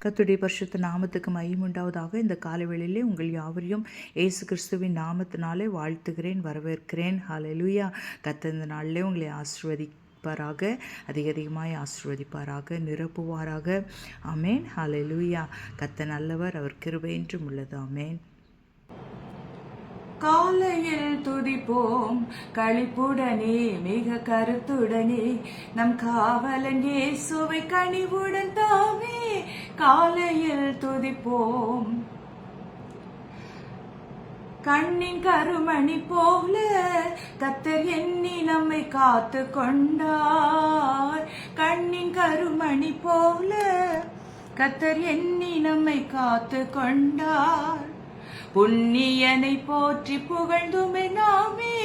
கர்த்தருடைய பரிசுத்த நாமத்துக்கு மகிமை உண்டாவதாக. இந்த காலவேளையிலே உங்கள் யாவரையும் இயேசு கிறிஸ்துவின் நாமத்தினாலே வாழ்த்துகிறேன், வரவேற்கிறேன். ஹல்லேலூயா. கர்த்தர் இந்த நாளிலே உங்களை ஆசீர்வதிப்பாராக, அதிகமாய் ஆசீர்வதிப்பாராக, நிரப்புவாராக. ஆமேன். ஹல்லேலூயா. கர்த்தர் நல்லவர், அவர் கிருபை என்றும் உள்ளது. ஆமேன். காலையில் துதிப்போம் களிப்புடனே, மிக கருத்துடனே, நம் காவலன் இயேசுவை கனிவுடன் தாமே. காலையில் துதிப்போம். கண்ணின் கருமணி போல கர்த்தர் எண்ணி நம்மை காத்து கொண்டார். கண்ணின் கருமணி போல கர்த்தர் எண்ணி நம்மை காத்து கொண்டார். புண்ணியனை போற்றி புகழ்ந்துமே நாமே.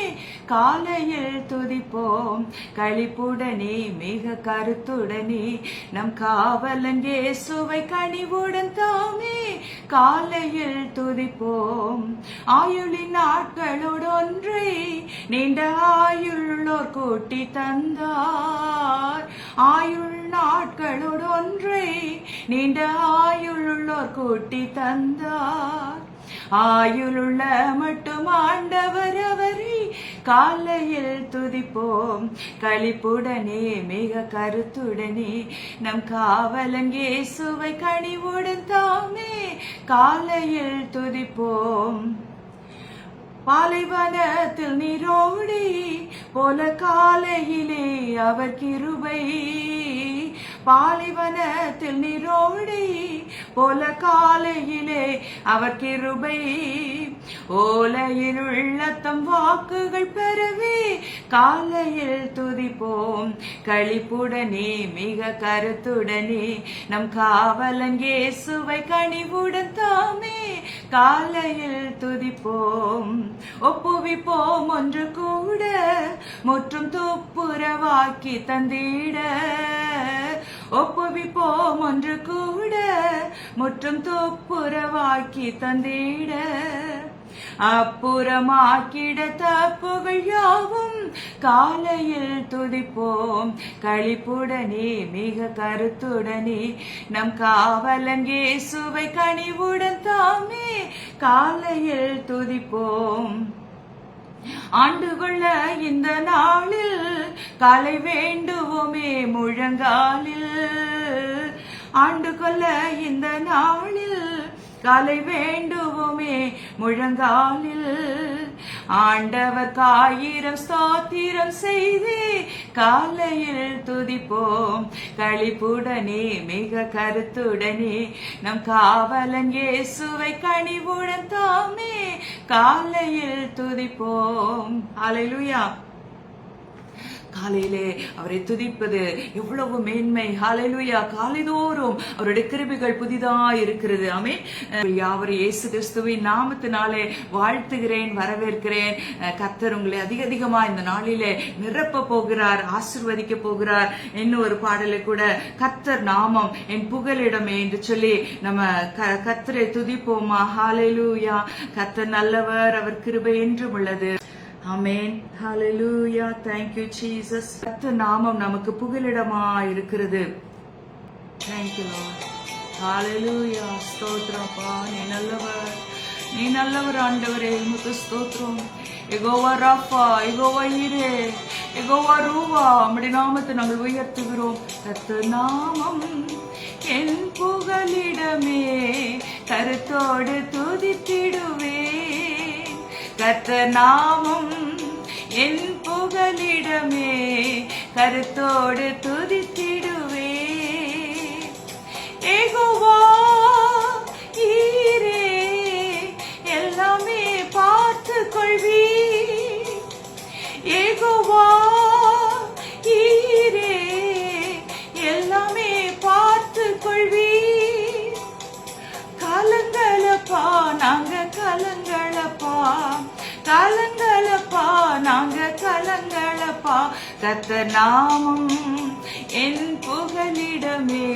காலையில் துதிப்போம் களிப்புடனே, மிக கருத்துடனே, நம் காவலன் இயேசுவை கனிவுடன் தாமே. காலையில் துதிப்போம். ஆயுளின் நாட்களோடு ஒன்றை நீண்ட ஆயுள்ளோர் கூட்டி தந்தார். ஆயுள் நாட்களோடு ஒன்றை நீண்ட ஆயுள்ளோர் கூட்டி தந்தார். ஆயுளுள்ள மட்டும் ஆண்டவர் அவரை. காலையில் துதிப்போம் களிப்புடனே, மிக கருத்துடனே, நம் காவலன் இயேசுவை கனிவுடன் தாமே. காலையில் துதிப்போம். பாலைவனத்தில் நீரோடி போல காலையிலே அவர் கிருபை. பாலைவனத்தில் நீரோடி போல காலையிலே அவர் கிருபை. ஓலையில் உள்ள தம் வாக்குகள் பெறவே. காலையில் துதிப்போம் களிப்புடனே, மிக கருத்துடனே, நம் காவலன் இயேசுவை கனிவுடன் தாமே. காலையில் துதிப்போம். ஒப்புவிப்போம் ஒன்று கூட, முற்றும் துப்புரவாக்கி தந்திட. ஒப்புவிப்போம் ஒன்று கூட, முற்றும் துப்புரவாக்கி தந்திட. அப்புறமாக்கிட தப்புகள் யாவும். காலையில் துதிப்போம் களிப்புடனே, மிக கருத்துடனே, நம் காவலன் இயேசுவை கனிவுடன் தாமே. காலையில் துதிப்போம். ஆண்டு கொள்ள இந்த நாளில் காலை வேண்டுவோமே முழங்காலில். ஆண்டு கொள்ள இந்த நாளில் காலை வேண்டுவோமே முழங்காலில். ஆண்டவர் ஆயிரம் ஸ்தோத்திரம் செய்து. காலையில் துதிப்போம் களிப்புடனே, மிக கருத்துடனே, நம் காவலன் இயேசுவை கனிவுடன் தாமே. காலையில் துதிப்போம். ஹல்லேலூயா. காலையிலே அவரை துதிப்பது எவ்வளவு மேன்மை. ஹல்லேலூயா. காலைதோறும் அவருடைய கிருபைகள் புதிதாய் இருக்கிறது. ஆமென். யாவரை இயேசு கிறிஸ்துவின் நாமத்தினாலே வாழ்த்துகிறேன், வரவேற்கிறேன். கர்த்தர் உங்களை அதிகமா இந்த நாளிலே நிரப்ப போகிறார், ஆசீர்வதிக்க போகிறார். இன்னும் ஒரு பாடலை கூட, கர்த்தர் நாமம் என் புகலிடமே என்று சொல்லி நம்ம கர்த்தரை துதிப்போமா. ஹல்லேலூயா. கர்த்தர் நல்லவர், அவர் கிருபை என்றும் உள்ளது. ஆமென். ஹல்லேலூயா. Thank you Jesus. கர்த்தர் நாமம் நமக்கு புகலிடமா இருக்கிறது. Thank you Lord. ஹல்லேலூயா. ஸ்தோத்திரப்பா, நீ நல்லவர், நீ நல்லவர் ஆண்டவரே. உமக்கு ஸ்தோத்திரம். யெகோவா ராஃபா, யெகோவா ஈரே, யெகோவா ரூவா, உம்முடைய நாமத்தை நாங்கள் உயர்த்துகிறோம். கர்த்தர் நாமம் என் புகலிடமே, கருத்தோடு துதித்திடுவே. கர்த்தர் நாமம் என் புகலிடமே, கருத்தோடு துதித்திடுவே. யெகோவா ஈரே, எல்லாமே பார்த்து கொள்வி. யெகோவா ஈரே, எல்லாமே பார்த்து கொள்வி. கலங்களப்பா, நாங்க கலங்களப்பா, கலங்களப்பா, நாங்க கலங்களப்பா. கர்த்தர் நாமம் என் புகலிடமே,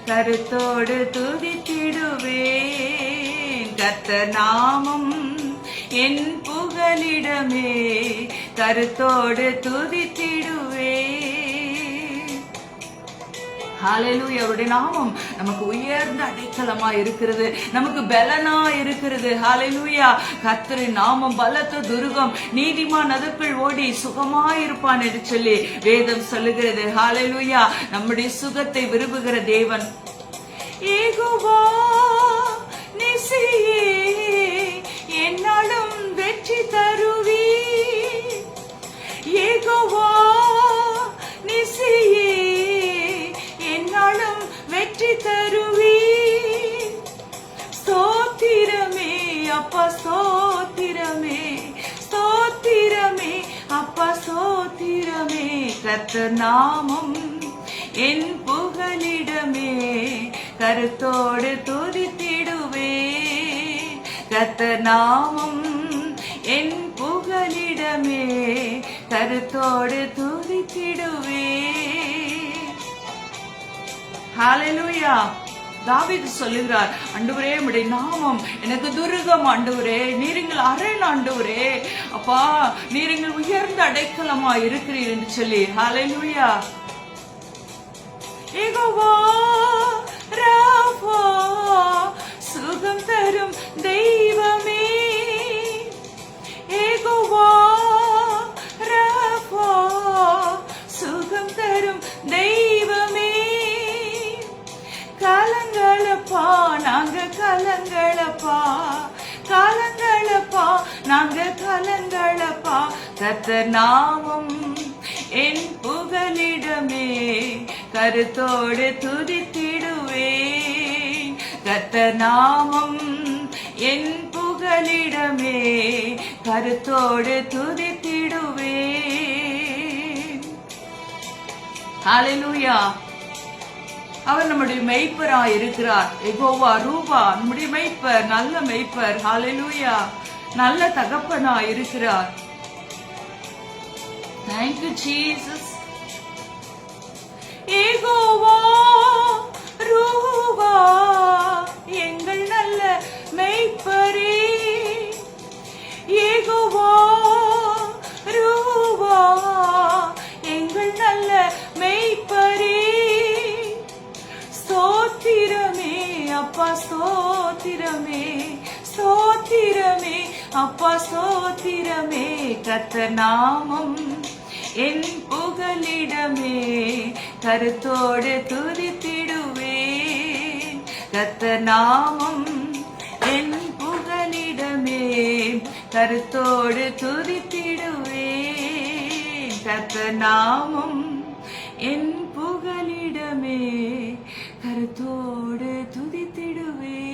கருத்தோடு துதித்திடுவேன். கர்த்தர் நாமம் என் புகலிடமே, கருத்தோடு துதித்திடுவேன். ஹல்லேலூயா. அவருடைய நாமம் நமக்கு உயர்ந்த அடைக்கலமா இருக்கிறது, நமக்கு பலனா இருக்கிறது. ஹல்லேலூயா. கர்த்தரின் நாமம் பலத்த துருகம், நீதிமான் அதற்குள் ஓடி சுகமாயிருப்பான் என்று சொல்லி வேதம் சொல்லுகிறது. ஹல்லேலூயா. நம்முடைய சுகத்தை விரும்புகிற தேவன். யெகோவா நிசியே என்னாலும் வெற்றி தருவி, யெகோவா நிசியே என்னாலும் வெற்றி தருவி. ஸ்தோத்திரமே அப்பா ஸ்தோத்திரமே, ஸ்தோத்திரமே அப்பா ஸ்தோத்திரமே. கர்த்தர் நாமம் என் புகலிடமே, கருத்தோடு துதித்திடுவே. கர்த்தர் நாமம் என் புகலிடமே, கருத்தோடு துதித்திடுவே. ஹல்லேலூயா. தாவீது சொல்லுகிறார், ஆண்டவரே உம்முடைய நாமம் எனக்கு துருகம் ஆண்டவரே, நீரிங்கள் அரண் ஆண்டவரே, அப்பா நீரிங்கள் உயர்ந்த அடைக்கலமா இருக்கிறீர் என்று சொல்லி. ஹல்லேலூயா. யெகோவா ராஃபா சுகம் தரும் தெய்வமே, யெகோவா ராஃபா சுகம் தரும் தெய்வமே. கலங்களப்பா நாங்க கலங்களப்பா, கலங்களப்பா நாங்க கலங்களப்பா. கர்த்தர் நாமம் என் புகலிடமே, கருத்தோடு துதித்திடுவேன். கர்த்தர் நாமம் என் புகலிடமே, கருத்தோடு துதித்திடுவேன். ஹல்லேலூயா. அவர் நம்முடைய மெய்ப்பராய் இருக்கிறார். யெகோவா ரூபா நம்முடைய மெய்ப்பர், நல்ல மெய்ப்பர். ஹல்லேலூயா. நல்ல தகப்பனாய் இருக்கிறார். Thank you Jesus. யெகோவா ரூபா எங்கள் நல்ல மெய்ப்பரே, யெகோவா ரூபா எங்கள் நல்ல மெய்ப்பரே. ஸ்தோத்திரமே அப்பா ஸ்தோத்திரமே, ஸ்தோத்திரமே அப்பா ஸ்தோத்திரமே. கர்த்தர் நாமம் என் புகலிடமே, கருத்தோடு துதித்திடுவேன். கர்த்தர் நாமம் என் புகலிடமே, கருத்தோடு துதித்திடுவேன். கர்த்தர் நாமம் என் புகலிடமே, கருத்தோடு துதித்திடுவேன்.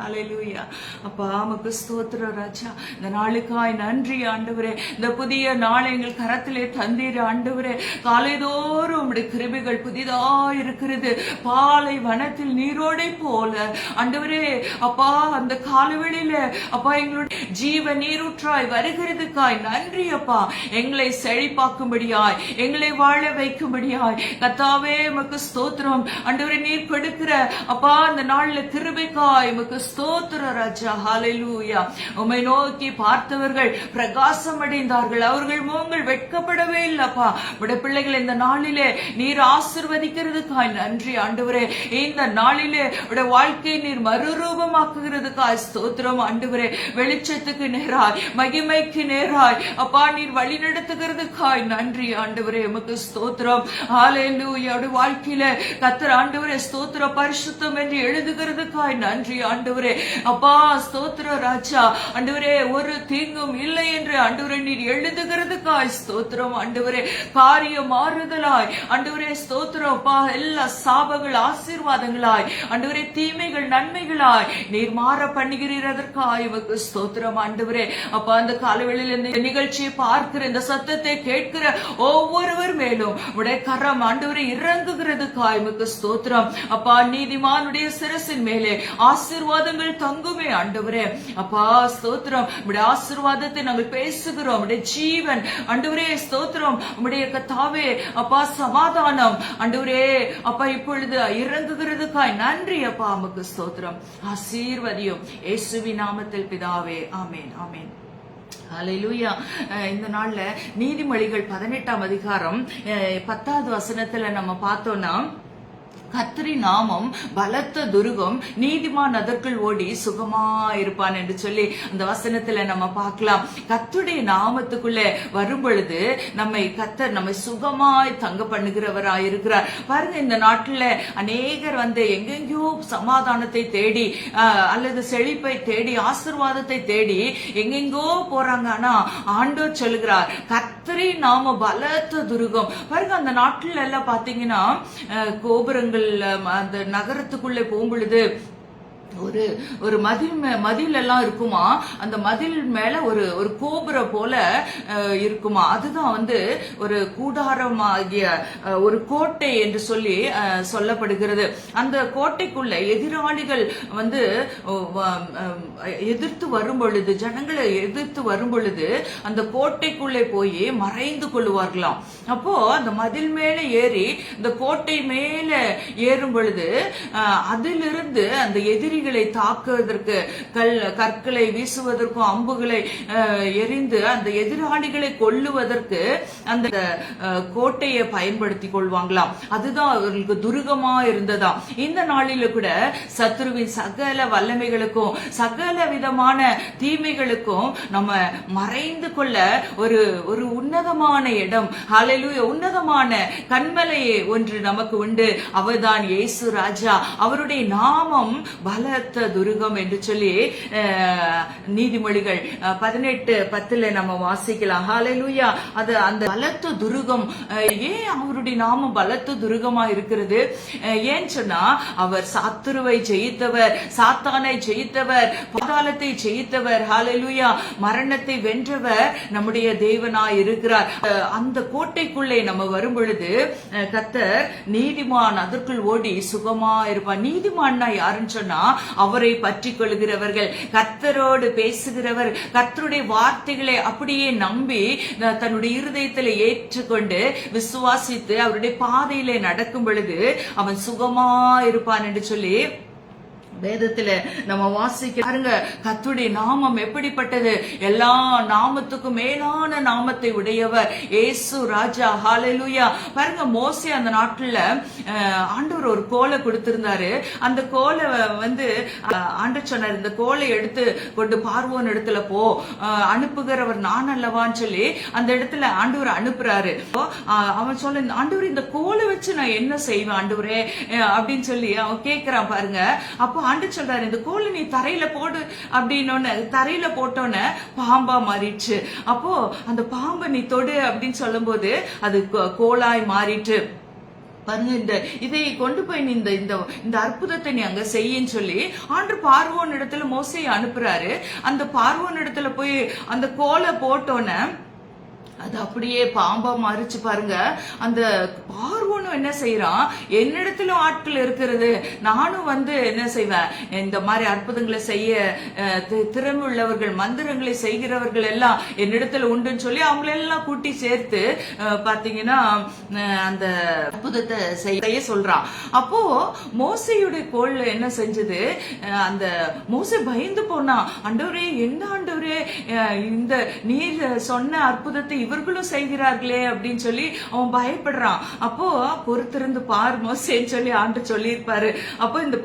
ஹல்லேலூயா. அப்பா உமக்கு ஸ்தோத்திரம் ராஜா. இந்த நாளுக்காய் நன்றி ஆண்டவரே. இந்த புதிய நாளை எங்கள் கரத்திலே தந்தீர் ஆண்டவரே. காலைதோறும் உம்முடைய கிருபைகள் புதிதாய் இருக்கிறது, பாலை வனத்தில் நீரோடை போல ஆண்டவரே. அப்பா அந்த காலவெளியில அப்பா எங்களுடைய ஜீவ நீரூற்றாய் வருகிறதுக்காய் நன்றி அப்பா. எங்களை செழிப்பாக்கும்படியாய், எங்களை வாழ வைக்கும்படியாய் கர்த்தாவே உமக்கு ஸ்தோத்திரம் ஆண்டவரே. நீர் கொடுக்கிற அப்பா அந்த நாள்ல கிருபைக்காய் உமக்கு ஸ்தோத்திரம் ராஜா. ஹல்லேலூயா. உம்மை நோக்கி பார்த்தவர்கள் பிரகாசம் அடைந்தார்கள், அவர்கள் முகங்கள் வெட்கப்படவே இல்லப்பா. உடைய பிள்ளைகள் இந்த நாளிலே நீர் ஆசீர்வதிக்கிறதுக்காய் நன்றி ஆண்டவரே. இந்த நாளிலே உடைய வாழ்க்கையை நீர் மறுரூபமாக்குகிறதுக்காய் ஸ்தோத்திரம் ஆண்டவரே. வெளிச்சத்துக்கு நேராய், மகிமைக்கு நேராய் அப்பா நீர் வழி நடத்துகிறதுக்காய் நன்றி ஆண்டவரே. உமக்கு ஸ்தோத்திரம். ஹல்லேலூயா. உடைய வாழ்க்கையில கர்த்தர் ஆண்டவரே ஸ்தோத்திர பரிசுத்தம் என்று எழுதுகிறதுக்காய் நன்றி ஆண்டவரே. அப்பா ஸ்தோத்திர ராஜா ஆண்டவரே. ஒரு தீங்கும் இல்லை என்று ஆண்டவரே நீர் எழுதுகிறதுக்காய் ஸ்தோத்திரம் ஆண்டவரே. காரியம் மாறுதலாய் ஆண்டவரே ஸ்தோத்திரம் அப்பா. எல்லா சாபங்கள் ஆசீர்வாதங்களாய் ஆண்டவரே, தீமைகள் நன்மைகளாய் நீர் மாற பண்ணுகிறீர், அதற்காய் உமக்கு ஸ்தோத்திரம் ஆண்டவரே. அப்பா அந்த காலவெளியில் இந்த நிகழ்ச்சியை பார்க்கிற, இந்த சத்தத்தை கேட்கிற ஒவ்வொருவர் மேலும் உடைய கரம் ஆண்டவரே இறங்குகிறதுக்காய் உமக்கு ஸ்தோத்திரம் அப்பா. நீதிமானுடைய சிரசின் மேலே ஆசீர்வாதங்கள் தங்குமே ஆண்டவரே. அப்பா ஸ்தோத்திரம். உடைய ஆசீர்வாதத்தை நாங்கள் பேசுகிறோம். உடைய ஜீவன் ஆண்டவரே ஸ்தோத்திரம். உடைய கர்த்தாவே அப்பா சமாதானம் ஆண்டவரே அப்பா இப்பொழுது இறங்குகிறதுக்காய் நன்றி அப்பா. உமக்கு ஸ்தோத்திரம். ஆசீர்வதியும் இயேசுவின் நாமத்தில் பிதாவே. ஆமென் ஆமென். ஹல்லேலூயா. இந்த நாள்ல நீதிமொழிகள் 18ஆம் அதிகாரம் 10வது வசனத்துல நம்ம பார்த்தோம்னா, கர்த்தரின் நாமம் பலத்த துருகம், நீதிமான் அதற்குள் ஓடி சுகமா இருப்பான் என்று சொல்லி அந்த வசனத்துல நம்ம பார்க்கலாம். கர்த்தருடைய நாமத்துக்குள்ள வரும் பொழுது கர்த்தர் நம்மை சுகமாய் தங்க பண்ணுகிறவராய் இருக்கிறார். பாருங்க, இந்த நாட்டுல அநேகர் எங்கெங்கயோ சமாதானத்தை தேடி அல்லது செழிப்பை தேடி ஆசீர்வாதத்தை தேடி எங்கெங்கோ போறாங்க. ஆனா ஆண்டவர் சொல்லுகிறார், கர்த்தரின் நாம பலத்த துருகம். பாருங்க, அந்த நாட்டுல எல்லாம் பாத்தீங்கன்னா கோபுரங்கள் அந்த நகரத்துக்குள்ளே போகும் பொழுது ஒரு மதில் எல்லாம் இருக்குமா, அந்த மதில் மேல ஒரு கோபுரம் போல இருக்குமா. அதுதான் ஒரு கூடாரமாகிய ஒரு கோட்டை என்று சொல்லி சொல்லப்படுகிறது. அந்த கோட்டைக்குள்ள எதிராளிகள் எதிர்த்து வரும் பொழுது, ஜனங்களை எதிர்த்து வரும் பொழுது அந்த கோட்டைக்குள்ளே போய் மறைந்து கொள்ளுவார்களாம். அப்போ அந்த மதில் மேல ஏறி இந்த கோட்டை மேல ஏறும் பொழுது அதிலிருந்து அந்த எதிரிகள் தாக்குவதற்கு கற்களை வீசுவதற்கும் அம்புகளை எரிந்து அந்த எதிராளிகளை கொல்லுவதற்கு அந்த கோட்டையை பயன்படுத்திக் கொள்வாங்களாம். அதுதான் அவர்களுக்கு துருகமா இருந்ததா. இந்த நாளில கூட சத்துருவின் சகல வல்லமைகளுக்கும் சகல விதமான தீமைகளுக்கும் நம்ம மறைந்து கொள்ள ஒரு உன்னதமான இடம், ஹல்லேலூயா, உன்னதமான கண்மலையே ஒன்று நமக்கு உண்டு. அவர்தான் இயேசு ராஜா. அவருடைய நாமம் பலத்த துருகம் என்று சொல்லி நீதிமொழிகள் 18:10 நம்ம வாசிக்கலாம். ஹல்லேலூயா. அது அந்த பலத்த துருகம். ஏன் அவருடைய நாமம் பலத்த துருகமா இருக்கிறது? ஏன்னு சொன்னா, அவர் சத்துருவை ஜெயித்தவர், சாத்தானை ஜெயித்தவர், பாதாளத்தை ஜெயித்தவர். ஹல்லேலூயா. மரணத்தை வென்றவர் நம்முடைய தேவனாய் இருக்கிறார். அந்த கோட்டைக்குள்ளே நம்ம வரும் பொழுது கர்த்தர் நீதிமான் அதற்குள் ஓடி சுகமா இருப்பார். நீதிமான்னா யாருன்னு சொன்னா, அவரை பற்றி கொள்கிறவர்கள், கர்த்தரோடு பேசுகிறவர், கர்த்தருடைய வார்த்தைகளை அப்படியே நம்பி தன்னுடைய இருதயத்தில் ஏற்றுக்கொண்டு விசுவாசித்து அவருடைய பாதையிலே நடக்கும் பொழுது அவன் சுகமா இருப்பான் என்று சொல்லி வேதத்துல நம்ம வாசிக்க பாருங்க. கர்த்தருடைய நாமம் எப்படிப்பட்டது? எல்லா நாமத்துக்கும் மேலான நாமத்தை உடையவர் இயேசு ராஜா. ஹல்லேலூயா. பாருங்க, மோசே அந்த நாட்டுல ஆண்டவர் ஒரு கோலை கொடுத்திருந்தாரு. அந்த கோலை ஆண்டவர் சொன்னார், இந்த கோலை எடுத்து கொண்டு பார்வோன் இடத்துல போ, அனுப்புகிறவர் நான் அல்லவான்னு சொல்லி அந்த இடத்துல ஆண்டவர் அனுப்புறாரு. அவன் சொல்ல, ஆண்டவர் இந்த கோலை வச்சு நான் என்ன செய்வேன் ஆண்டவரே அப்படின்னு சொல்லி அவன் கேட்கிறான். பாருங்க, அப்போ ஆண்டு சொல்றாரு, இந்த கோலை நீ தரையில போடு அப்படின்னு. தரையில போட்டோன்னு பாம்பா மாறிடுச்சு. அப்போ அந்த பாம்பை நீ தொடு அப்படின்னு சொல்லும் போது அது கோலாய் மாறிட்டு பாருங்க, இதை கொண்டு போய் நீ இந்த அற்புதத்தை நீ அங்க செய்யன்னு சொல்லி ஆண்டவர் பார்வோன் இடத்துல மோசேயை அனுப்புறாரு. அந்த பார்வோன் இடத்துல போய் அந்த கோலை போட்டோன்னு அது அப்படியே பாம்பா மாறிச்சு. பாருங்க, அந்த பார்வோனும் என்ன செய்யறான், என்னிடத்திலும் ஆட்கள் இருக்கிறது, நானும் என்ன செய்வேன், இந்த மாதிரி அற்புதங்களை செய்ய திறமை உள்ளவர்கள், மந்திரங்களை செய்கிறவர்கள் எல்லாம் என்னிடத்துல உண்டுன்னு சொல்லி அவங்களெல்லாம் கூட்டி சேர்த்து பாத்தீங்கன்னா அந்த அற்புதத்தை செய்ய சொல்றான். அப்போ மோசையுடைய கோல் என்ன செஞ்சது, அந்த மோசை பயந்து போனா, ஆண்டவரே என்ன ஆண்டவரே, இந்த நீர் சொன்ன அற்புதத்தை இவர்களும் செய்கிறார்களே அப்படின்னு சொல்லி அவன் பயப்படுறான். அப்போ பொறுத்திருந்து பார் மோசேன்னு சொல்லி ஆண்டு சொல்லி இருப்பாரு. அப்போ இந்த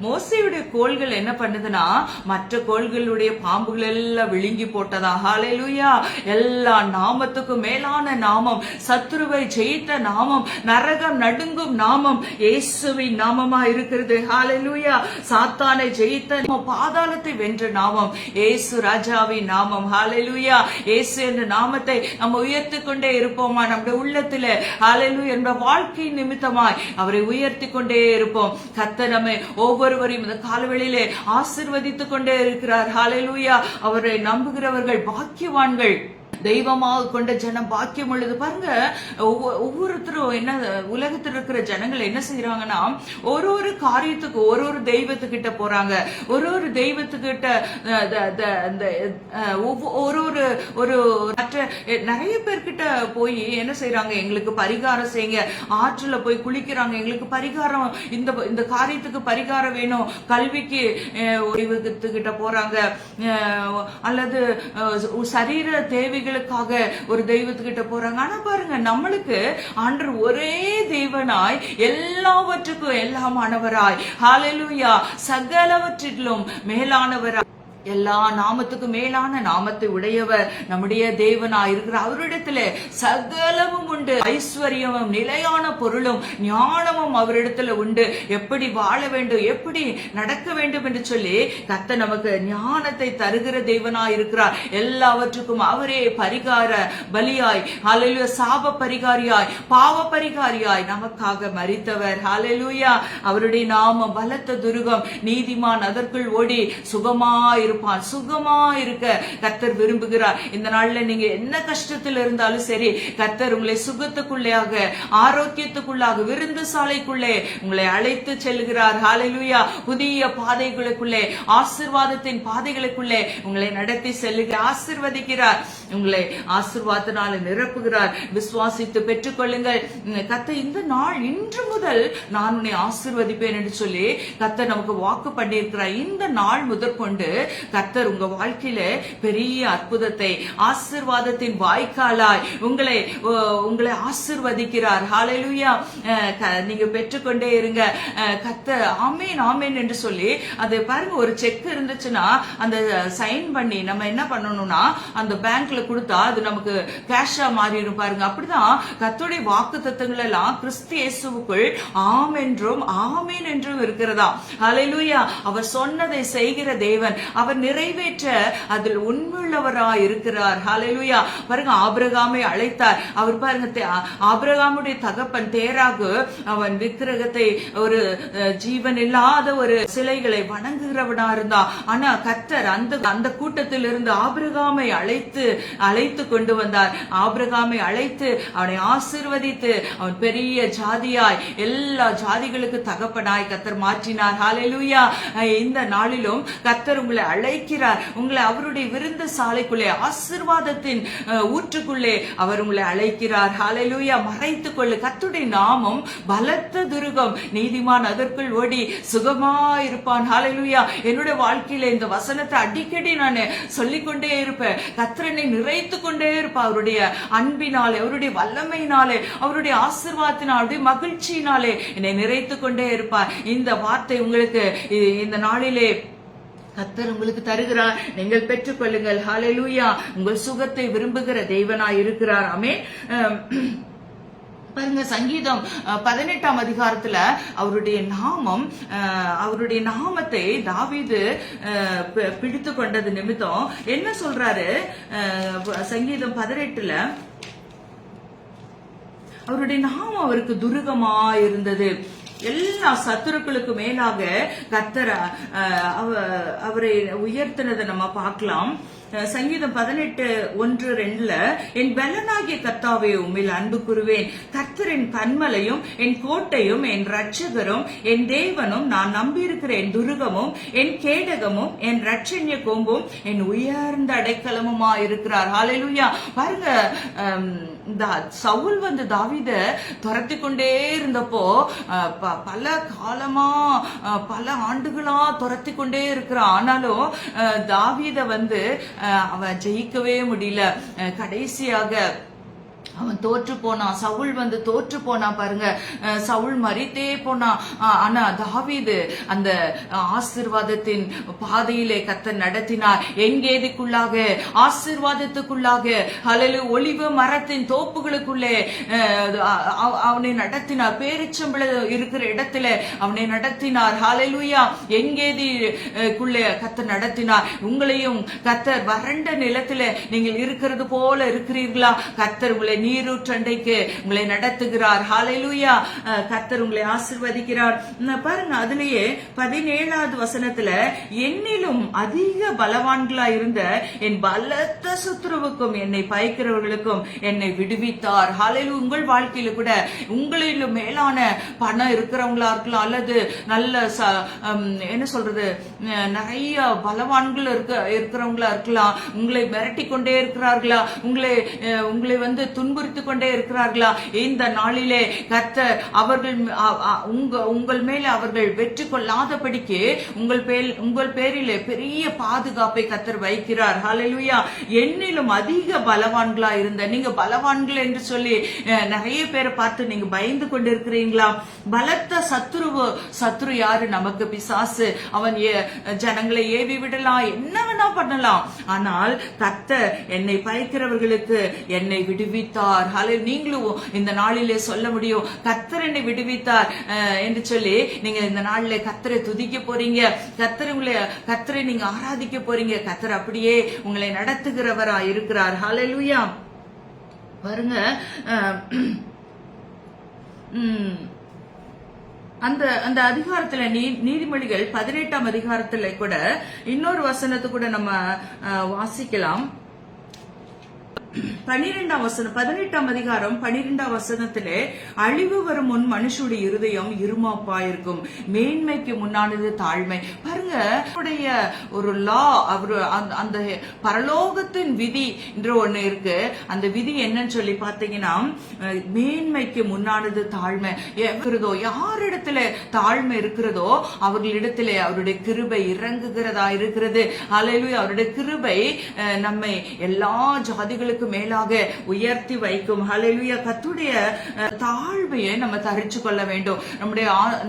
மோசையுடைய கோள்கள் என்ன பண்ணுதுன்னா, மற்ற கோள்களுடைய பாம்புகள் எல்லாம் விழுங்கி போட்டதா. ஹல்லேலூயா. எல்லா நாமத்துக்கும் மேலான நாமம், சத்துருவை ஜெயித்த நாமம், நரகம் நடுங்கும் நாமம் இயேசுவின் நாமமா இருக்கிறது. ஹல்லேலூயா. சாத்தானை ஜெயித்த, பாதாளத்தை வென்ற நாமம் இயேசு ராஜாவின் நாமம். ஹல்லேலூயா. இயேசு என்ற நாமத்தை நம்ம உயர்த்தி கொண்டே இருப்போமா நம்முடைய உள்ளத்துல. ஹல்லேலூயா. என்ற வாழ்க்கை நிமித்தமாய் அவரை உயர்த்தி கொண்டே இருப்போம். கர்த்தர் நம்மை ஒவ்வொருவரையும் இந்த காலவெளியிலே ஆசீர்வதித்துக் கொண்டே இருக்கிறார். ஹல்லேலூயா. அவரை நம்புகிறவர்கள் பாக்கியவான்கள், தெய்வமாக கொண்ட ஜனம் பாக்கியம் உள்ளது. பாருங்க, ஒவ்வொருத்தரும் என்ன, உலகத்தில் இருக்கிற ஜனங்கள் என்ன செய்யறாங்கன்னா, ஒரு காரியத்துக்கு ஒரு தெய்வத்துக்கிட்ட போறாங்க, ஒரு தெய்வத்துக்கிட்ட ஒரு நிறைய பேர்கிட்ட போய் என்ன செய்யறாங்க, எங்களுக்கு பரிகாரம் செய்யுங்க, ஆற்றுல போய் குளிக்கிறாங்க, எங்களுக்கு பரிகாரம், இந்த காரியத்துக்கு பரிகாரம் வேணும், கல்விக்கு தெய்வத்துக்கிட்ட போறாங்க, அல்லது சரீர தேவைகள் பாதைகளுக்காக ஒரு தெய்வத்துக்கிட்ட போறாங்க. ஆனா பாருங்க, நம்மளுக்கு ஆண்டவர் ஒரே தேவனாய் எல்லாவற்றுக்கும் எல்லாமானவராய், ஹalleluya, சகலவற்றிலும் மேலானவராய், எல்லா நாமத்துக்கும் மேலான நாமத்தை உடையவர் நம்முடைய தேவனாய் இருக்கிற அவரிடத்துல சகலமும் உண்டு. ஐஸ்வர்யமும் நிலையான பொருளும் ஞானமும் அவரிடத்துல உண்டு. எப்படி வாழ வேண்டும், எப்படி நடக்க வேண்டும் என்று சொல்லி கர்த்தர் நமக்கு ஞானத்தை தருகிற தேவனாய் இருக்கிறார். எல்லாவற்றுக்கும் அவரே பரிகார பலியாய், ஹalleluya, சாப பரிகாரியாய், பாவ பரிகாரியாய் நமக்காக மரித்தவர். ஹalleluya, அவருடைய நாமம் பலத்த துருகம், நீதிமான் அதற்குள் ஓடி சுகமாய் சுகமா இருக்க கர்த்தர் விரும்புகிறார். இந்த நாள்ல நீங்க என்ன கஷ்டத்தில் இருந்தாலும் சரி, கர்த்தர் உங்களை சுகத்துக்குள்ளாக, ஆரோக்கியத்துக்குள்ளாக, விருந்து சாலைக்குள்ளே உங்களை அழைத்து செல்கிறார். ஹalleluya, புதிய பாதைகளுக்குள்ளே, ஆசீர்வாதத்தின் பாதைகளுக்குள்ளே உங்களை நடத்தி செல்லுகிறார், ஆசீர்வதிக்கிறார், உங்களை ஆசீர்வாதத்தினால நிரப்புகிறார். விசுவாசித்து பெற்றுக்கொள்ளுங்கள். கர்த்தர் இந்த நாள் இன்று முதல் நான் உன்னை ஆசீர்வதிப்பேன் என்று சொல்லி கர்த்தர் நமக்கு வாக்கு பண்ணியிருக்கிறார். இந்த நாள் முதற்கொண்டு கர்த்தர் உங்க வாழ்க்கையில பெரிய அற்புதத்தை, ஆசீர்வாதத்தின் வாய்க்காலாய் உங்களை ஆசீர்வதிக்கிறார். ஹalleluya, நீங்க பெற்றுக்கொண்டே இருங்க. கர்த்தர் ஆமென் ஆமென் என்று சொல்லி அது பாருங்க, ஒரு செக் இருந்துச்சுன்னா அந்த சைன் பண்ணி நம்ம என்ன பண்ணணும்னா அந்த பேங்க்ல கொடுத்தா அது நமக்கு கேஷா மாறிடும் பாருங்க. அப்படிதான் கர்த்தருடைய வாக்குத்தத்தங்கள் எல்லாம் கிறிஸ்து இயேசுவுக்குள் ஆம் என்றும் ஆமென் என்றும் இருக்கிறதா. ஹalleluya, அவர் சொன்னதை செய்கிற தேவன், அவர் நிறைவேற்ற அதில் உண்மையுள்ளவராய் இருக்கிறார். ஹalleluya, பாருங்க, ஆபிரகாமை அழைத்தார். அவர் பாருங்க, ஆபிரகாமுடைய தகப்பன் தேராகு அவன் விக்கிரகத்தை, ஒரு ஜீவன் இல்லாத ஒரு சிலைகளை வணங்குகிறவனா இருந்தா. ஆனா கர்த்தர் அந்த கூட்டத்தில் இருந்து ஆபிரகாமை அழைத்து கொண்டு வந்தார். ஆபிரகாமை அழைத்து அவனை ஆசீர்வதித்து அவன் பெரிய ஜாதியாய், எல்லா ஜாதிகளுக்கு தகப்பனாய் கர்த்தர் மாற்றினார். ஹalleluya, இந்த நாளிலும் கர்த்தர் உங்களை அழைக்கிறார். உங்களை அவருடைய விருந்து சாலைக்குள்ளே, ஆசீர்வாதத்தின் ஊற்றுக்குள்ளே அவர் உங்களை அழைக்கிறார். ஹalleluya, மறைத்துக் கொள்ளு. கர்த்தருடைய நாமம் பலத்த துருகம், நீதிமான் அதற்குள் ஓடி சுகமாயிருப்பான். ஹalleluya, என்னுடைய வாழ்க்கையில இந்த வசனத்தை அடிக்கடி நான் சொல்லிக்கொண்டே இருப்பேன். கர்த்தரை நிறைத்து கொண்டே இருப்பார். அவருடைய அன்பினாலே, அவருடைய வல்லமையினாலே, அவருடைய ஆசீர்வாதத்தினாலே, அவருடைய மகிழ்ச்சியினாலே என்னை நிறைத்து கொண்டே இருப்பார். இந்த வார்த்தை உங்களுக்கு இந்த நாளிலே கர்த்தர் உங்களுக்கு தருகிறார். நீங்கள் பெற்றுக்கொள்ளுங்கள். ஹalleluya, உங்கள் சுகத்தை விரும்புகிற தேவனாய் இருக்கிறார். ஆமென். பாருங்க, சங்கீதம் 18ஆம் அதிகாரத்துல அவருடைய நாமத்தை தாவீது பிடித்து கொண்டது நிமித்தம் என்ன சொல்றாரு? சங்கீதம் 18ல அவருடைய நாமம் அவருக்கு துருகமா இருந்தது. எல்லா சத்துருக்களுக்கு மேலாக கர்த்தர் அவரை உயர்த்தினதை நம்ம பார்க்கலாம். சங்கீதம் 18:1-2 என் பலனாகிய கர்த்தாவே உம்மில் அன்பு கூறுவேன். கர்த்தரின் கன்மலையும் என் கோட்டையும் என் இரட்சகரும் என் தேவனும் நான் நம்பியிருக்கிற என் துருகமும் என் கேடகமும் என் இரட்சண்ய கோம்பும் என் உயர்ந்த அடைக்கலமுமா இருக்கிறார். ஹalleluya, பாருங்க, சவுல் தாவீத துரத்தி கொண்டே இருந்தப்போ பல காலமா, பல ஆண்டுகளா துரத்தி கொண்டே இருக்கிறான். ஆனாலும் தாவீத அவன் ஜெயிக்கவே முடியல. கடைசியாக அவன் தோற்று போனான். சவுல் தோற்று போனான். பாருங்க, சவுல் மரித்தே போனான். ஆனா தாவீது அந்த ஆசீர்வாதத்தின் பாதையிலே கர்த்தர் நடத்தினார். எங்கேதிக்குள்ளாக, ஆசீர்வாதத்துக்குள்ளாக, ஹல்லேலூயா, ஒலிவ மரத்தின் தோப்புகளுக்குள்ளே அவனை நடத்தினார். பேரிச்சம்பழம் இருக்கிற இடத்துல அவனை நடத்தினார். ஹல்லேலூயா, எங்கேதிக்குள்ளே கர்த்தர் நடத்தினார். உங்களையும் கர்த்தர் வறண்ட நிலத்தில நீங்கள் இருக்கிறது போல இருக்கிறீர்களா? கர்த்தர் உங்களை நீரூற்றண்டைக்கு உங்களை நடத்துகிறார். ஹalleluya, கர்த்தர் உங்களை ஆசீர்வதிக்கிறார். பாருங்க, அதுலயே 17வது வசனத்துல என்னிலும் அதிக பலவான்களா இருந்த என் பலத்த சத்துருவுக்கும் என்னை பயக்கிறவர்களுக்கும் என்னை விடுவித்தார். ஹalleluya, உங்கள் வாழ்க்கையில கூட உங்களிலும் மேலான பணம் இருக்கிறவங்களா இருக்கலாம், அல்லது நல்ல என்ன சொல்றது, நிறைய பலவான்கள் இருக்கிறவங்களா இருக்கலாம். உங்களை மிரட்டி கொண்டே இருக்கிறார்களா? உங்களை துன்புறுத்தி கொண்டே இருக்கிறார்களா? இந்த நாளிலே கர்த்தர் அவர்கள் உங்கள் மேலே அவர்கள் வெற்றி கொள்ளாதபடிக்கு உங்கள் பேரிலே பெரிய பாதுகாப்பை கர்த்தர் வைக்கிறார். ஹல்லேலூயா. என்னிலும் அதிக பலவான்களா இருந்த நீங்க பலவான்கள் என்று சொல்லி நிறைய பேரை பார்த்து நீங்க பயந்து கொண்டிருக்கிறீங்களா? பலத்த சத்ரு யாரு? நமக்கு பிசாசு. அவன் ஜனங்களை ஏவி விடலாம், என்ன வேணா பண்ணலாம். ஆனால் கர்த்தர் என்னை பயக்கிறவர்களுக்கு என்னை விடுவித்தார். நீங்களும் இந்த நாளிலே சொல்ல முடியும், கர்த்தர் என்னை விடுவித்தார் என்று சொல்லி நீங்க இந்த நாளிலே கர்த்தரை துதிக்க போறீங்க. கர்த்தரை நீங்க ஆராதிக்க போறீங்க. கர்த்தர் அப்படியே உங்களை நடத்துகிறவரா இருக்கிறார். ஹல்லேலூயா. பாருங்க, அந்த அதிகாரத்துல நீதிமொழிகள் 18ஆம் அதிகாரத்துல கூட இன்னொரு வசனத்தை கூட நம்ம வாசிக்கலாம். 18ஆம் அதிகாரம் 12ஆம் வசனத்திலே, அழிவு வரும் முன் மனுஷனுடைய இருதயம் இருமாப்பா இருக்கும், மேன்மைக்கு முன்னானது தாழ்மை. பாருங்க, ஒரு லா, அவரு அந்த பரலோகத்தின் விதி என்ற ஒண்ணு இருக்கு. அந்த விதி என்னன்னு சொல்லி பாத்தீங்கன்னா, மேன்மைக்கு முன்னானது தாழ்மை. இருக்கிறதோ யாரிடத்துல தாழ்மை இருக்கிறதோ அவர்களிடத்திலே அவருடைய கிருபை இறங்குகிறதா இருக்கிறது. ஹல்லேலூயா. அவருடைய கிருபை நம்மை எல்லா ஜாதிகளுக்கும் மேலாக உயர்த்தி வைக்கும். ஹல்லேலூயா. கர்த்தருடைய தாழ்மையை நம்ம தரிச்சு கொள்ள வேண்டும்.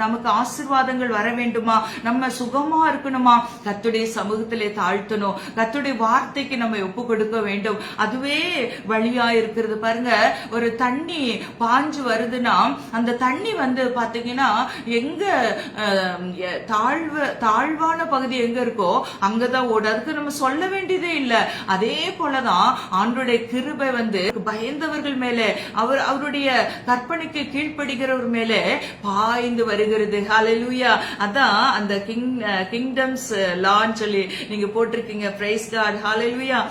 நமக்கு ஆசீர்வாதங்கள் வர வேண்டுமா, நம்ம சுகமா இருக்கணுமா, கர்த்தருடைய சமூகத்திலே தாழ்த்தணும். கர்த்தருடைய வார்த்தைக்கு நம்ம ஒப்பு கொடுக்க வேண்டும். அதுவே வழியா இருக்கிறது. பாருங்க, ஒரு தண்ணி பாஞ்சு வருதுன்னா அந்த தண்ணி பாத்தீங்கன்னா எங்க தாழ்வான பகுதி எங்க இருக்கோ அங்கதான் ஓடு. அதுக்கு நம்ம சொல்ல வேண்டியதே இல்லை. அதே போலதான் ஆண்டவருடைய கிருபை பயந்தவர்கள் மேலே, அவருடைய கற்பனைக்கு கீழ்ப்படுகிறவர் மேலே பாய்ந்து வருகிறது. ஹல்லேலூயா. அதான் அந்த கிங்டம்ஸ் லான்னு சொல்லி நீங்க போட்டிருக்கீங்க. Praise God. ஹல்லேலூயா.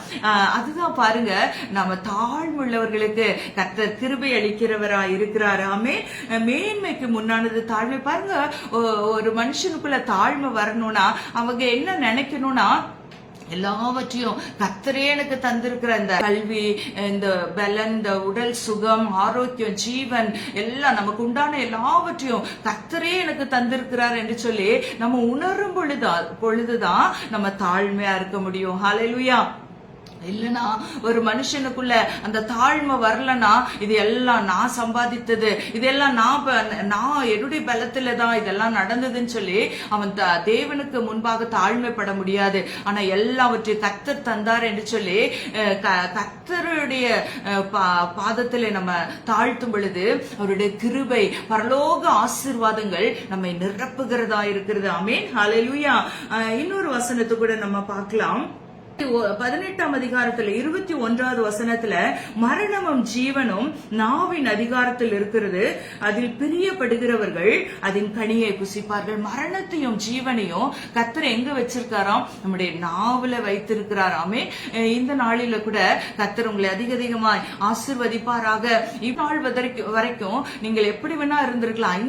அதுதான் பாருங்க, நம்ம தாழ்வுள்ளவர்களுக்கு கர்த்தர் கிருபை அளிக்கிறவரா இருக்கிறார். ஆமென். மேன்மைக்கு முன்னானது தாழ்மை. பாருங்க, ஒரு மனுஷனுக்குள்ள தாழ்மை வரணும்னா அவங்க என்ன நினைக்கணும்னா, எல்லாவற்றையும் கர்த்தரே எனக்கு தந்திருக்கிற இந்த கல்வி, இந்த பலன், இந்த உடல் சுகம், ஆரோக்கியம், ஜீவன் எல்லாம் நமக்கு உண்டான எல்லாவற்றையும் கர்த்தரே எனக்கு தந்திருக்கிறார் என்று சொல்லி நம்ம உணரும் பொழுதுதான் நம்ம தாழ்மையா இருக்க முடியும். ஹல்லேலூயா. இல்லனா ஒரு மனுஷனுக்குள்ள அந்த தாழ்மை வரலனா, இது எல்லாம் நான் சம்பாதித்தது, இதெல்லாம் நான் என்னுடைய பலத்துல தான் இதெல்லாம் நடந்ததுன்னு சொல்லி அவன் தேவனுக்கு முன்பாக தாழ்மைப்பட முடியாது. ஆனா எல்லாவற்றையும் கர்த்தர் தந்தார் என்று சொல்லி கர்த்தருடைய பாதத்திலே நம்ம தாழ்த்தும் பொழுது அவருடைய கிருபை, பரலோக ஆசீர்வாதங்கள் நம்மை நிரப்புகிறதா இருக்கிறது. ஆமென். ஹல்லேலூயா. இன்னொரு வசனத்தை கூட நம்ம பார்க்கலாம். 18ஆம் அதிகாரத்துல 21வது வசனத்துல, மரணமும் ஜீவனும் நாவின் அதிகாரத்தில் இருக்கிறது, அதில் பிரியப்படுகிறவர்கள் அதன் கனியை புசிப்பார்கள். மரணத்தையும் ஜீவனையும் கர்த்தர் எங்க வச்சிருக்காராம்? நம்முடைய நாவுல வைத்திருக்கிறாராமே. இந்த நாளில கூட கர்த்தர் உங்களை அதிகமாய் ஆசீர்வதிப்பாராக. இந்நாள் வரைக்கும் நீங்கள் எப்படி வேணா இருந்திருக்கலாம்.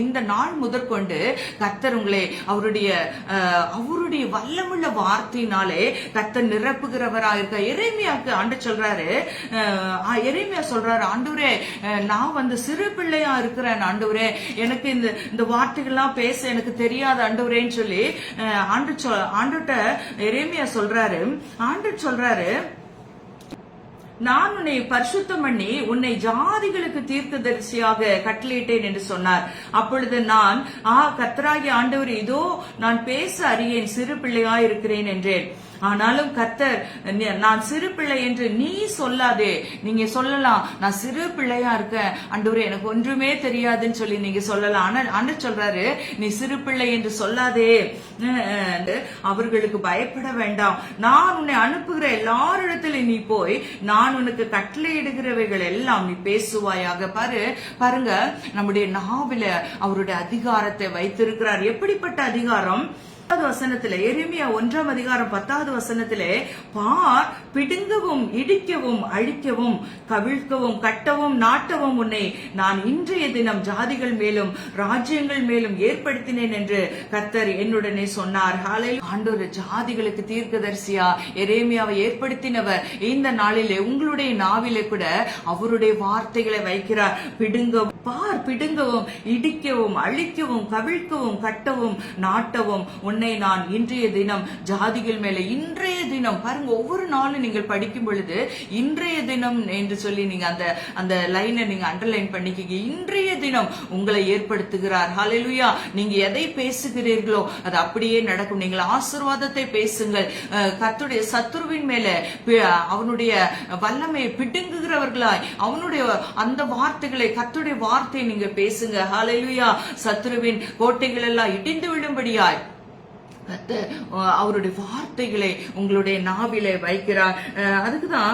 இந்த நாள் முதற்கொண்டு கர்த்தர் உங்களை அவருடைய வல்லமுள்ள வார்த்தையினாலே கர்த்தர் நிரப்புகிறவரா இருக்க. எரேமியாக்கு ஆண்டு சொல்றாரு, எரேமியா சொல்றாரு, ஆண்டவரே நான் சிறு பிள்ளையா இருக்கிறேன் ஆண்டவரே, எனக்கு இந்த வார்த்தைகள்லாம் பேச எனக்கு தெரியாது ஆண்டவரேன்னு சொல்லி ஆண்டுட்ட எரேமியா சொல்றாரு. ஆண்டு சொல்றாரு, நான் உன்னை பரிசுத்தம் பண்ணி உன்னை ஜாதிகளுக்கு தீர்க்கதரிசியாக கட்டளையிட்டேன் என்று சொன்னார். அப்பொழுது நான், கர்த்தராகிய ஆண்டவர், இதோ நான் பேச அறியேன், சிறு பிள்ளையா இருக்கிறேன் என்றேன். ஆனாலும் கர்த்தர், நான் சிறு பிள்ளை என்று நீ சொல்லாதே. நீங்க சொல்லலாம், நான் சிறு பிள்ளையா இருக்கேன் ஆண்டவரே, எனக்கு ஒன்றுமே தெரியாதுன்னு சொல்லி நீங்க சொல்லலாம். ஆனா ஆண்டவர் சொல்றாரு, நீ சிறு பிள்ளை என்று சொல்லாதே, அவர்களுக்கு பயப்பட வேண்டாம். நான் உன்னை அனுப்புகிற எல்லாரிடத்திலும் நீ போய் நான் உனக்கு கட்டளையிடுகிறவைகள் எல்லாம் நீ பேசுவாயாக. பாருங்க, நம்முடைய நாவில அவருடைய அதிகாரத்தை வைத்திருக்கிறார். எப்படிப்பட்ட அதிகாரம்? வசனத்திலே, எரேமியா 1ஆம் அதிகாரம் 10வது வசனத்திலே, பார், பிடுங்கவும் இடிக்கவும் அழிக்கவும் கவிழ்க்கவும் கட்டவும் நாட்டவும் உன்னை நான் இன்றைய தினம் ஜாதிகள் மேலும் ராஜ்யங்கள் மேலும் ஏற்படுத்தினேன் என்று கர்த்தர் என்னுடனே சொன்னார். ஆண்டவர் ஜாதிகளுக்கு தீர்க்கதரிசியா எரேமியாவை ஏற்படுத்தினவர். இந்த நாளிலே உங்களுடைய நாவிலே கூட அவருடைய வார்த்தைகளை வைக்கிறார். பிடுங்கவும் இடிக்கவும் அழிக்கவும் கவிழ்க்கவும் கட்டவும் நாட்டவும் உன்னை நான் இன்றைய தினம் ஜாதிகள் மேல, இன்றைய தினம் பாருங்க, ஒவ்வொரு நாளும் நீங்கள் படிக்கும் பொழுது இன்றைய தினம் என்று சொல்லி நீங்க அந்த லைனை நீங்க அண்டர்லைன் பண்ணிக்கீங்க. இன்றைய தினம் உங்களை ஏற்படுத்துகிறார். ஹல்லேலூயா. நீங்க எதை பேசுகிறீர்களோ அது அப்படியே நடக்கும். நீங்கள் ஆசீர்வாதத்தை பேசுங்கள். கர்த்தருடைய சத்துருவின் மேல அவனுடைய வல்லமையை பிடுங்குகிறவர்களாய் அவனுடைய அந்த வார்த்தைகளை, கர்த்தருடைய வார்த்தையை நீங்க பேசுங்க. ஹல்லேலூயா. சத்துருவின் கோட்டைகள் எல்லாம் இடிந்து விழும்படியாய் அவருடைய வார்த்தைகளை உங்களுடைய நாவிலே வைக்கிறார். அதுக்குதான்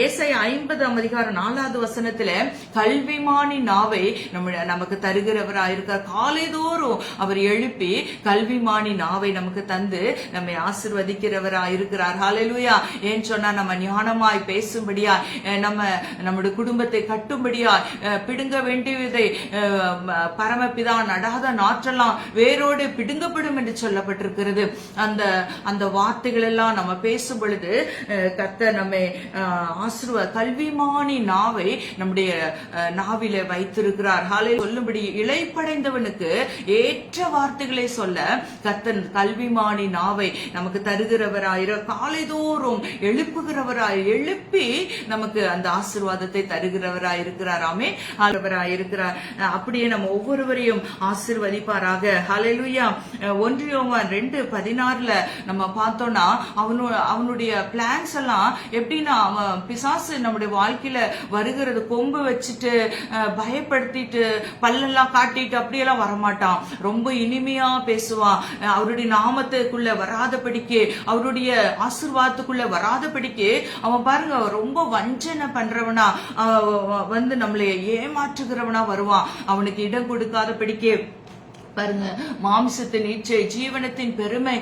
ஏசாயா 50ஆம் அதிகாரம் 4வது வசனத்துல கல்விமானி நாவை நமக்கு தருகிறவராய் இருக்கார். காலைதோறும் அவர் எழுப்பி கல்விமானி நாவை நமக்கு தந்து நம்மை ஆசீர்வதிக்கிறவராய் இருக்கிறார். ஹல்லேலூயா. ஏன் சொன்னா நம்ம ஞானமாய் பேசும்படியா, நம்முடைய குடும்பத்தை கட்டும்படியா, பிடுங்க வேண்டியதை பரமபிதா நடாத நாற்றெல்லாம் வேரோடு பிடுங்கப்படும் என்று சொல்லப்பட்டிருக்கிறது. அந்த வார்த்தைகள் எல்லாம் நம்ம பேசும் பொழுது கர்த்தர் நம்மை கல்விமானி நாவை நம்முடைய நாவில வைத்திருக்கிறார். சொல்லும்படி இளைப்படைந்தவனுக்கு ஏற்ற வார்த்தைகளை சொல்ல கர்த்தர் கல்விமானி நாவை நமக்கு தருகிறவராயிர, காலைதோறும் எழுப்புகிறவராய், எழுப்பி நமக்கு அந்த ஆசீர்வாதத்தை தருகிறவராய் இருக்கிறார். ஆமே இருக்கிறார். அப்படியே நம்ம ஒவ்வொருவரையும் ஆசீர்வதிப்பாராக. ஹல்லேலூயா. 1 யோவான் 2:16 நம்ம பார்த்தோம்னா அவனுடைய பிளான்ஸ் எல்லாம் எப்படின்னா, அவன் பிசாசு நம்முடைய வாழ்க்கையில வருகிறது கொம்பு வச்சுட்டு பயப்படுத்திட்டு பல்லெல்லாம் காட்டிட்டு அப்படியெல்லாம் வரமாட்டான். ரொம்ப இனிமையா பேசுவான். அவருடைய நாமத்துக்குள்ள வராதபடிக்கு, அவருடைய ஆசீர்வாதத்துக்குள்ள வராதபடிக்கு அவன் பாருங்க ரொம்ப வஞ்சனை பண்றவனா நம்மளை ஏமாற்றுகிறவனா வருவான். அவனுக்கு இடம் கொடுக்காதபடிக்கு பாருங்க, மாமிசத்தின் இச்சை, ஜீவனத்தின் பெருமை,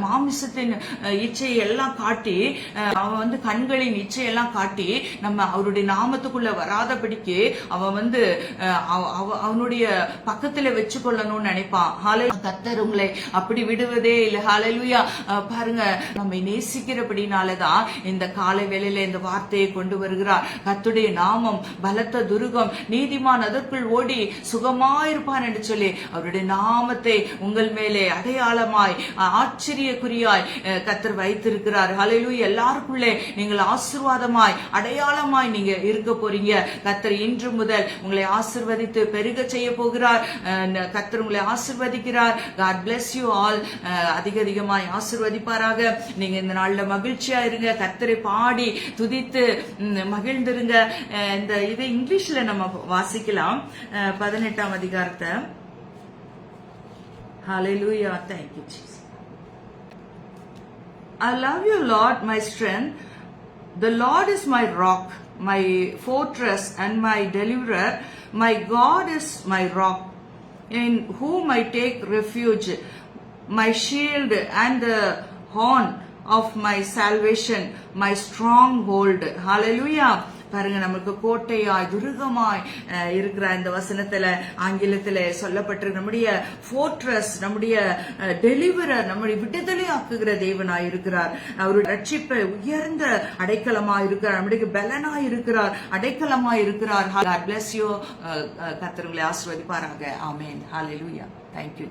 மாமிசத்தின் இச்சை எல்லாம் காட்டி, அவன் கண்களின் இச்சை எல்லாம் காட்டி நம்ம அவருடைய நாமத்துக்குள்ள வராதபடிக்கு அவன் அவனுடைய பக்கத்துல வச்சு கொள்ளணும்னு நினைப்பான். கர்த்தர் உங்களை அப்படி விடுவதே இல்லை. ஹல்லேலூயா. பாருங்க, நம்மை நேசிக்கிறபடினாலதான் இந்த காலை வேளையில இந்த வார்த்தையை கொண்டு வருகிறார். கர்த்தருடைய நாமம் பலத்த துருகம், நீதிமான் அதற்குள் ஓடி சுகமாயிருப்பான் என்று சொல்லி அவருடைய நாமத்தை உங்கள் மேலே அடையாளமாய் ஆச்சரியக்குறியாய் கர்த்தர் வைத்திருக்கிறார். ஹல்லேலூயா. எல்லாருக்குள்ளே நீங்கள் ஆசீர்வாதமாய் அடையாளமாய் நீங்க இருக்க போறீங்க. கர்த்தர் இன்று முதல் உங்களை ஆசீர்வதித்து பெருக செய்ய போகிறார். கர்த்தர் உங்களை ஆசீர்வதிக்கிறார். God bless you all. அதிகமாய் ஆசீர்வதிப்பாராக. நீங்க இந்த நாள்ல மகிழ்ச்சியா இருங்க. கர்த்தரை பாடி துதித்து மகிழ்ந்திருங்க. இதை இங்கிலீஷ்ல நம்ம வாசிக்கலாம். 18ஆம் அதிகாரத்தை. Hallelujah. Thank you, Jesus. I love you, Lord, my strength. The Lord is my rock, my fortress and my deliverer. My God is my rock, in whom I take refuge, my shield and the horn of my salvation, my stronghold. Hallelujah. பாருங்க, நமக்கு கோட்டையாய் துருகமாய் இருக்கிற இந்த வசனத்துல ஆங்கிலத்துல சொல்லப்பட்டிருக்கு. நம்முடைய fortress, நம்முடைய deliverer, நம்முடைய விடுதலை ஆக்குகிற தேவனாய் இருக்கிறார். அவருடைய ரட்சிப்பை உயர்ந்த அடைக்கலமாய் இருக்கிறார். நம்முடைய பலனாய் இருக்கிறார், அடைக்கலமாய் இருக்கிறார். God bless you. கர்த்தர் உங்களை ஆசீர்வதிப்பாராக. ஆமென். ஹல்லேலூயா. Thank you.